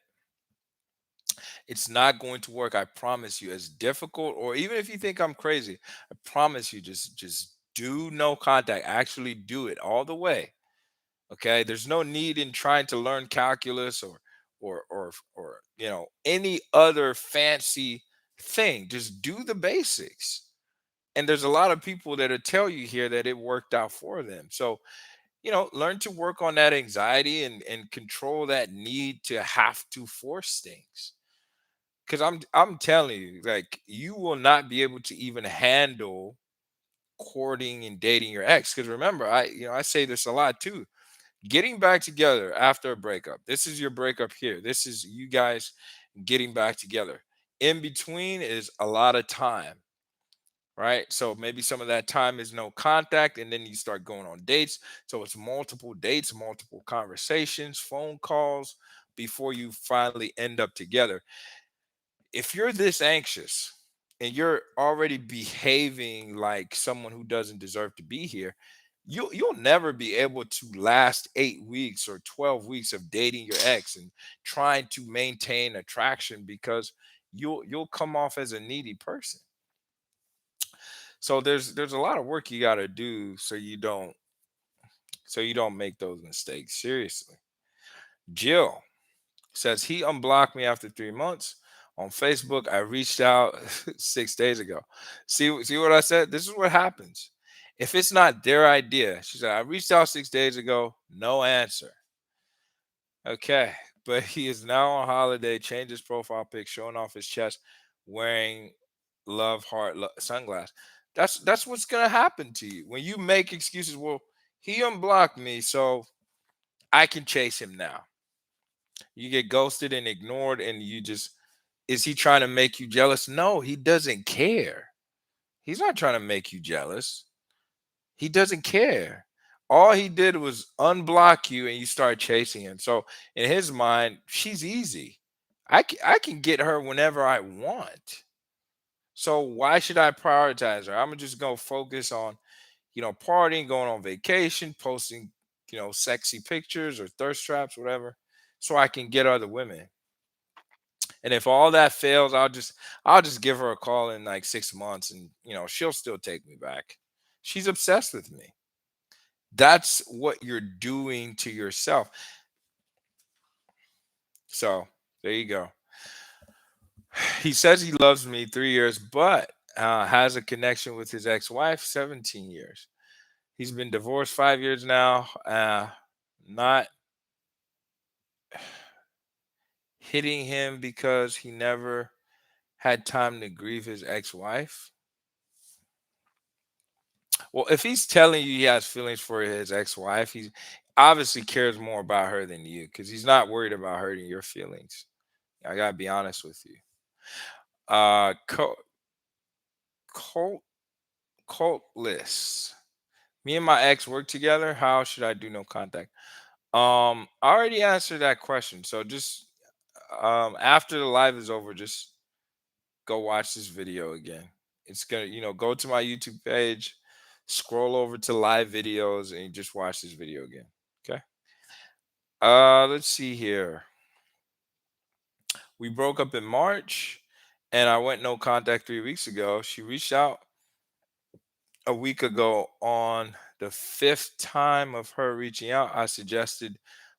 It's not going to work. I promise you. As difficult, or even if you think I'm crazy, I promise you, just do no contact. Actually do it all the way. Okay. There's no need in trying to learn calculus or any other fancy thing. Just do the basics. And there's a lot of people that'll tell you here that it worked out for them. So, learn to work on that anxiety and control that need to have to force things. Because I'm telling you, like, you will not be able to even handle courting and dating your ex. Because remember, I say this a lot too. Getting back together after a breakup. This is your breakup here. This is you guys getting back together. In between is a lot of time, right? So maybe some of that time is no contact, and then you start going on dates. So it's multiple dates, multiple conversations, phone calls before you finally end up together. If you're this anxious and you're already behaving like someone who doesn't deserve to be here, you'll never be able to last 8 weeks or 12 weeks of dating your ex and trying to maintain attraction because you'll come off as a needy person. So there's a lot of work you got to do so you don't make those mistakes. Seriously. Jill says he unblocked me after 3 months. On Facebook, I reached out 6 days ago. See what I said? This is what happens. If it's not their idea, she said, I reached out 6 days ago, no answer. Okay. But he is now on holiday, changed his profile pic, showing off his chest, wearing love heart sunglasses. That's what's gonna happen to you when you make excuses. Well, he unblocked me, so I can chase him now. You get ghosted and ignored, and you just is he trying to make you jealous? No, he doesn't care. He's not trying to make you jealous. He doesn't care. All he did was unblock you and you start chasing him. So in his mind, she's easy. I can get her whenever I want. So why should I prioritize her? I'm gonna just go focus on, partying, going on vacation, posting, sexy pictures or thirst traps, whatever, so I can get other women. And if all that fails, I'll just give her a call in like 6 months, and she'll still take me back. She's obsessed with me. That's what you're doing to yourself. So there you go. He says he loves me 3 years, but has a connection with his ex-wife 17 years. He's been divorced 5 years now. Not hitting him because he never had time to grieve his ex-wife. Well, if he's telling you he has feelings for his ex-wife, he obviously cares more about her than you because he's not worried about hurting your feelings. I gotta be honest with you. Cult, cult, cult lists. Me and my ex work together. How should I do no contact? I already answered that question. So just after the live is over, just go watch this video again. It's gonna, go to my YouTube page, scroll over to live videos, and just watch this video again. Okay. Let's see here. We broke up in March, and I went no contact 3 weeks ago. She reached out a week ago. On the fifth time of her reaching out, I suggested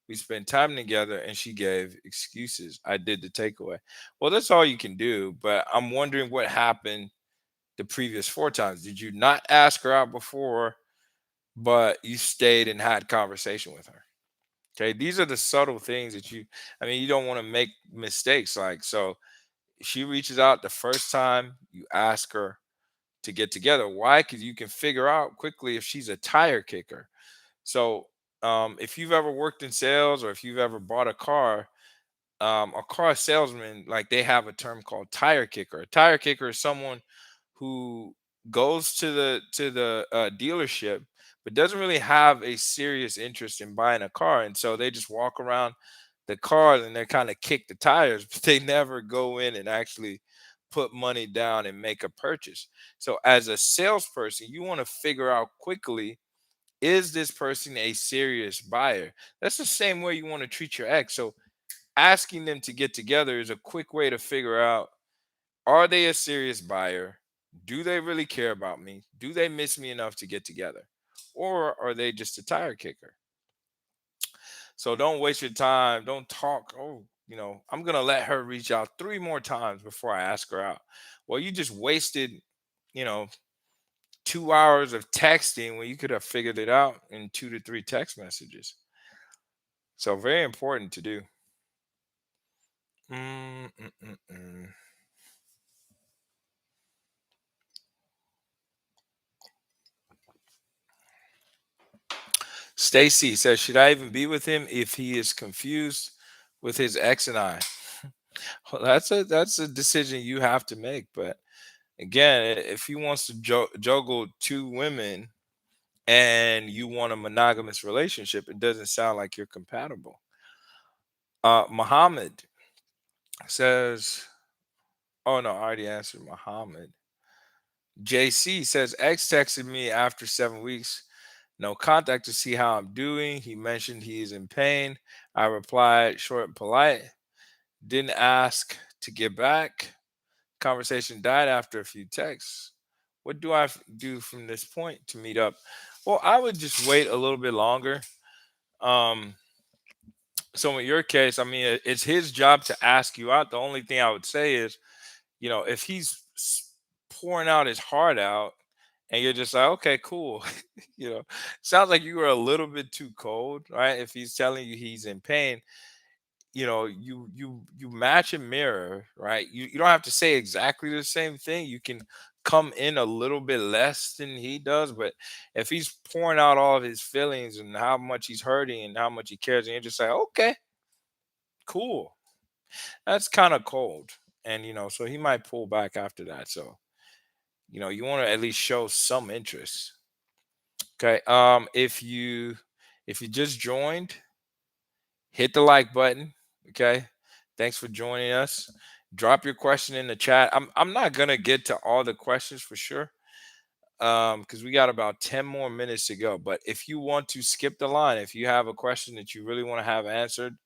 we spend time together, and she gave excuses. I did the takeaway. Well, that's all you can do, but I'm wondering what happened the previous four times. Did you not ask her out before, but you stayed and had conversation with her? Okay, these are the subtle things that you don't want to make mistakes. Like, so she reaches out the first time, you ask her to get together. Why? Because you can figure out quickly if she's a tire kicker. So, if you've ever worked in sales or if you've ever bought a car salesman, like, they have a term called tire kicker. A tire kicker is someone who goes to the dealership but doesn't really have a serious interest in buying a car, and so they just walk around the cars and they kind of kick the tires, but they never go in and actually put money down and make a purchase. So as a salesperson, you want to figure out quickly, is this person a serious buyer? That's the same way you want to treat your ex. So asking them to get together is a quick way to figure out, are they a serious buyer? Do they really care about me? Do they miss me enough to get together? Or are they just a tire kicker? So don't waste your time. Don't talk. Oh, I'm going to let her reach out three more times before I ask her out. Well, you just wasted, you know, 2 hours of texting when you could have figured it out in 2 to 3 text messages. So very important to do. Mm, mm, mm, mm. Stacy says, should I even be with him if he is confused with his ex and I? Well, that's a decision you have to make. But again, if he wants to juggle two women and you want a monogamous relationship, it doesn't sound like you're compatible. Muhammad says, oh no, I already answered Muhammad. JC says, ex texted me after 7 weeks, no contact to see how I'm doing. He mentioned he is in pain. I replied, short and polite. Didn't ask to get back. Conversation died after a few texts. What do I do from this point to meet up? Well, I would just wait a little bit longer. Um, So in your case, I mean, it's his job to ask you out. The only thing I would say is, if he's pouring out his heart out, and you're just like, okay, cool, sounds like you were a little bit too cold, right? If he's telling you he's in pain, you match and mirror, right? You don't have to say exactly the same thing. You can come in a little bit less than he does, but if he's pouring out all of his feelings and how much he's hurting and how much he cares, and you're just like, okay, cool, that's kind of cold. And so he might pull back after that. So you want to at least show some interest. Okay. If you just joined, hit the like button. Okay. Thanks for joining us. Drop your question in the chat. I'm not gonna get to all the questions for sure. Because we got about 10 more minutes to go. But if you want to skip the line, if you have a question that you really want to have answered,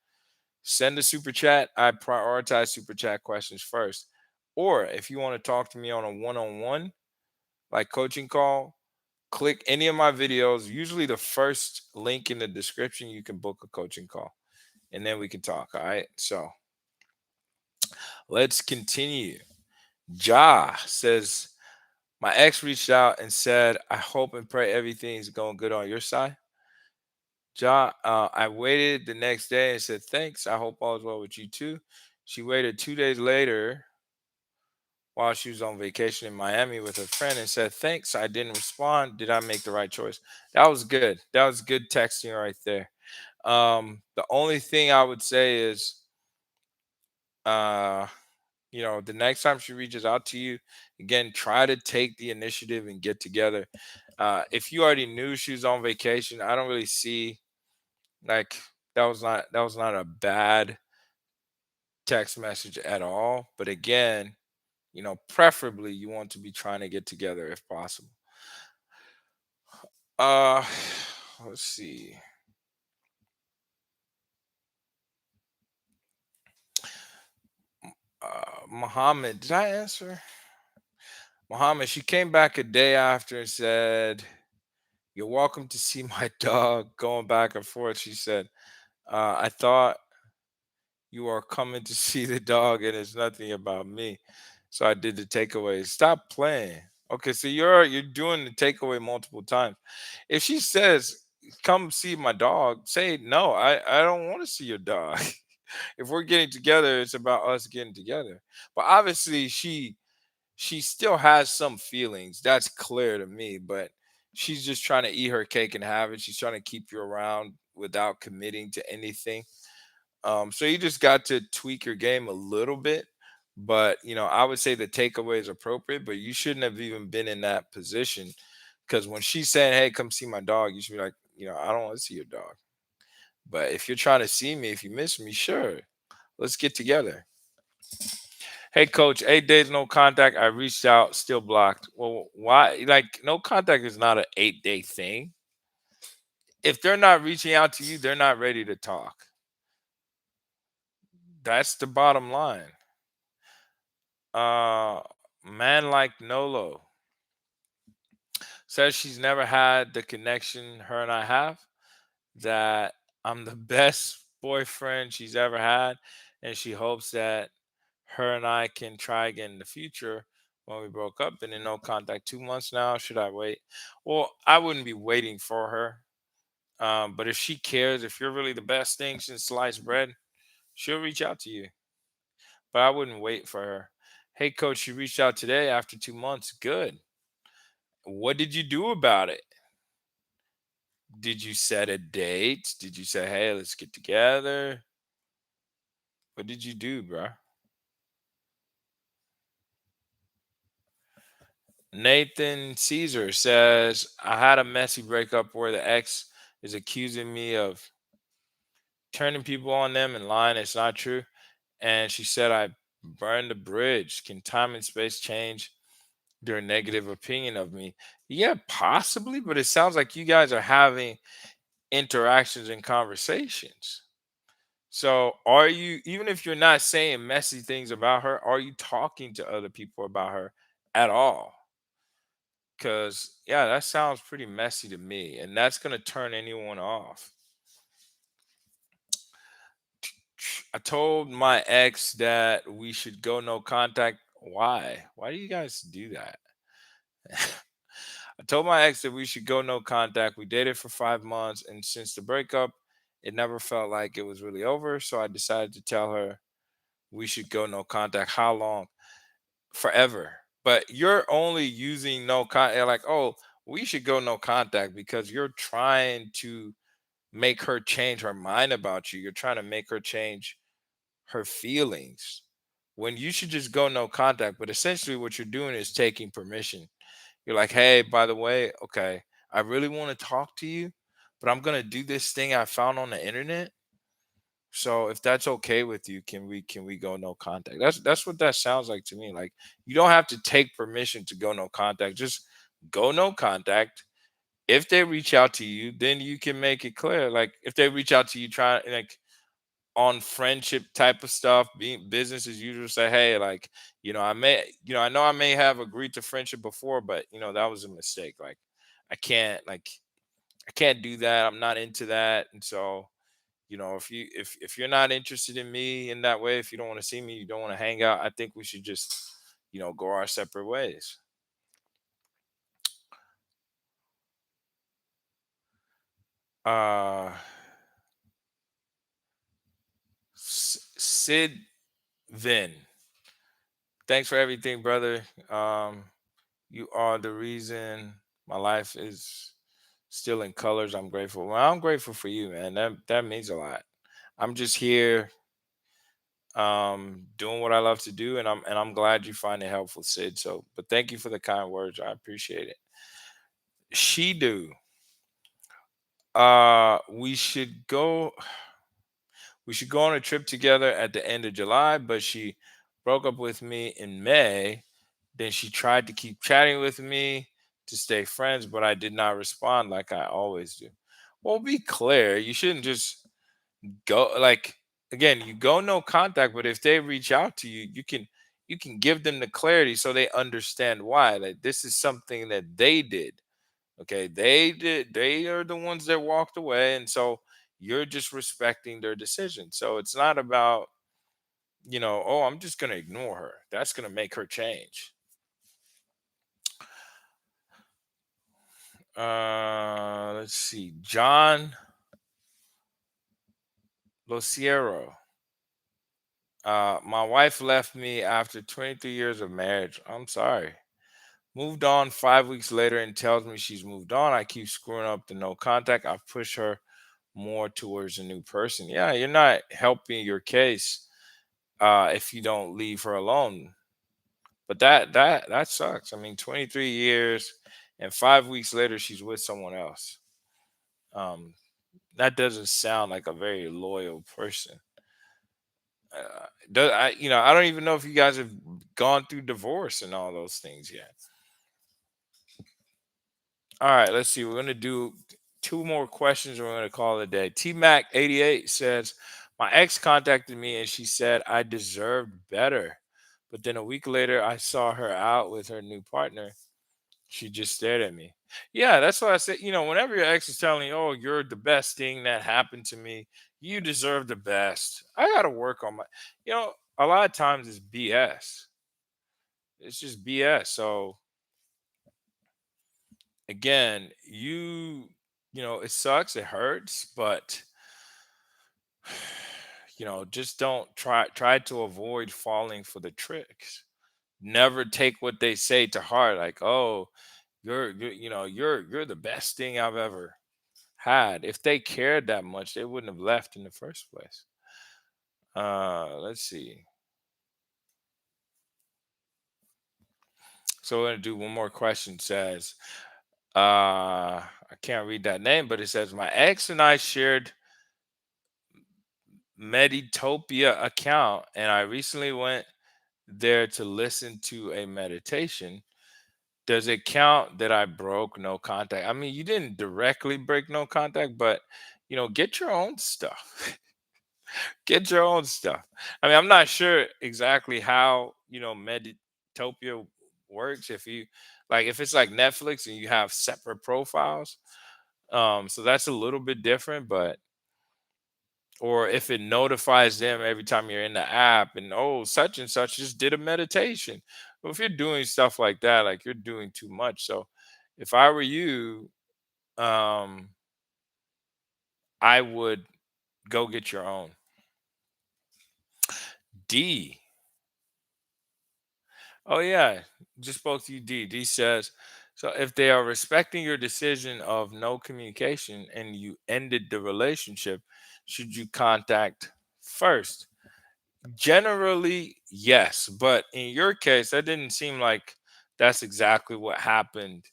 send a super chat. I prioritize super chat questions first. Or if you want to talk to me on a one-on-one, like coaching call, click any of my videos. Usually the first link in the description, you can book a coaching call and then we can talk. All right. So let's continue. Ja says, my ex reached out and said, I hope and pray everything's going good on your side. Ja, I waited the next day and said, thanks. I hope all is well with you too. She waited 2 days later while she was on vacation in Miami with her friend and said, thanks. I didn't respond. Did I make the right choice? That was good. That was good texting right there. The only thing I would say is, uh, the next time she reaches out to you, again, try to take the initiative and get together. If you already knew she was on vacation, I don't really see like that was not a bad text message at all. But again, preferably you want to be trying to get together if possible. Uh let's see. Muhammad, did I answer? Muhammad, she came back a day after and said, you're welcome to see my dog, going back and forth. She said, I thought you are coming to see the dog and it's nothing about me. So I did the takeaway. Stop playing. Okay, so you're doing the takeaway multiple times. If she says, come see my dog, say no, I don't want to see your dog. If we're getting together, it's about us getting together. But obviously she still has some feelings. That's clear to me, but she's just trying to eat her cake and have it. She's trying to keep you around without committing to anything. So you just got to tweak your game a little bit. But I would say the takeaway is appropriate, but you shouldn't have even been in that position. Because when she's saying, hey, come see my dog, you should be like, I don't want to see your dog. But if you're trying to see me, if you miss me, sure, let's get together. Hey, coach, 8 days no contact. I reached out, still blocked. Well, why? Like, no contact is not an 8-day thing. If they're not reaching out to you, they're not ready to talk. That's the bottom line. Uh, Man like Nolo says she's never had the connection her and I have, that I'm the best boyfriend she's ever had, and she hopes that her and I can try again in the future. When we broke up, been in no contact 2 months now. Should I wait? Well, I wouldn't be waiting for her. But if she cares, if you're really the best thing since sliced bread, she'll reach out to you. But I wouldn't wait for her. Hey, coach, she reached out today after 2 months. Good. What did you do about it? Did you set a date? Did you say, hey, let's get together? What did you do, bro? Nathan Caesar says, I had a messy breakup where the ex is accusing me of turning people on them and lying. It's not true. And she said, I burned the bridge. Can time and space change their negative opinion of me? Yeah, possibly. But it sounds like you guys are having interactions and conversations. So, are you, even if you're not saying messy things about her, are you talking to other people about her at all? Because, yeah, that sounds pretty messy to me. And that's going to turn anyone off. I told my ex that we should go no contact. Why? Why do you guys do that? I told my ex that we should go no contact. We dated for 5 months, and since the breakup, it never felt like it was really over. So I decided to tell her we should go no contact. How long? Forever. But you're only using no contact, like, oh, we should go no contact because you're trying to make her change her mind about you. You're trying to make her change her feelings when you should just go no contact. But essentially, what you're doing is taking permission. You're like, hey, by the way, okay, I really want to talk to you, but I'm gonna do this thing I found on the internet. So if that's okay with you, can we go no contact? That's what that sounds like to me. Like you don't have to take permission to go no contact. Just go no contact. If they reach out to you, then you can make it clear. Like if they reach out to you, try like on friendship type of stuff, being business as usual, say, hey, like, I know I may have agreed to friendship before, but that was a mistake. Like I can't like I can't do that. I'm not into that. And so, if you're not interested in me in that way, if you don't want to see me, you don't want to hang out, I think we should just, go our separate ways. Uh Sid Vin. Thanks for everything, brother. You are the reason my life is still in colors. I'm grateful. Well, I'm grateful for you, man. That means a lot. I'm just here doing what I love to do, and I'm glad you find it helpful, Sid. So but thank you for the kind words. I appreciate it. She do. We should go on a trip together at the end of July, but she broke up with me in May. Then she tried to keep chatting with me to stay friends, but I did not respond like I always do. Well, be clear. You shouldn't just go like again, you go no contact, but if they reach out to you, you can give them the clarity so they understand why. Like this is something that they did. Okay, they are the ones that walked away, and so you're just respecting their decision. So it's not about, oh, I'm just gonna ignore her. That's gonna make her change. Let's see. John Lociero. My wife left me after 23 years of marriage. I'm sorry. Moved on 5 weeks later and tells me she's moved on. I keep screwing up the no contact. I push her more towards a new person. Yeah, you're not helping your case if you don't leave her alone. But that sucks. I mean, 23 years and 5 weeks later she's with someone else. Um, that doesn't sound like a very loyal person. I don't even know if you guys have gone through divorce and all those things yet. All right, let's see. We're gonna do two more questions. And we're gonna call it a day. T Mac 88 says, "My ex contacted me and she said I deserved better, but then a week later I saw her out with her new partner. She just stared at me." Yeah, that's why I said, whenever your ex is telling you, "Oh, you're the best thing that happened to me. You deserve the best." I gotta work on my. A lot of times it's BS. It's just BS. So again, it sucks, it hurts, but just don't try to avoid falling for the tricks. Never take what they say to heart, like, oh, you're the best thing I've ever had. If they cared that much, they wouldn't have left in the first place. Let's see. So we're gonna do one more question. Says, I can't read that name, but it says my ex and I shared Meditopia account, and I recently went there to listen to a meditation. Does it count that I broke no contact? I mean, you didn't directly break no contact, but get your own stuff. Get your own stuff. I mean, I'm not sure exactly how Meditopia works. If you like, if it's like Netflix and you have separate profiles, so that's a little bit different. But Or if it notifies them every time you're in the app and, oh, such and such just did a meditation. Well, if you're doing stuff like that, like, you're doing too much. So if I were you, um, I would go get your own. D. Oh yeah, just spoke to you, D. D says, so if they are respecting your decision of no communication and you ended the relationship, should you contact first? Generally, yes, but in your case, that didn't seem like that's exactly what happened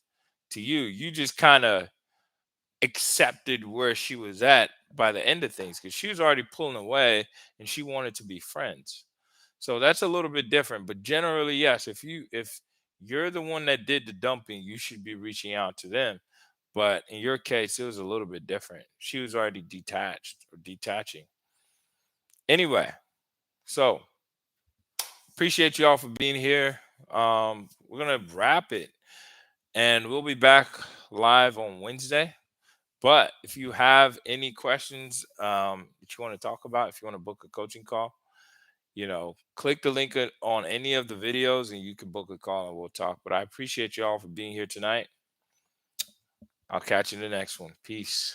to you. You just kind of accepted where she was at by the end of things because she was already pulling away and she wanted to be friends. So that's a little bit different. But generally, yes, if you're the one that did the dumping, you should be reaching out to them. But in your case, it was a little bit different. She was already detached or detaching. Anyway, so appreciate you all for being here. We're gonna wrap it, and we'll be back live on Wednesday. But if you have any questions that you want to talk about, if you want to book a coaching call, click the link on any of the videos, and you can book a call and we'll talk. But I appreciate you all for being here tonight. I'll catch you in the next one. Peace.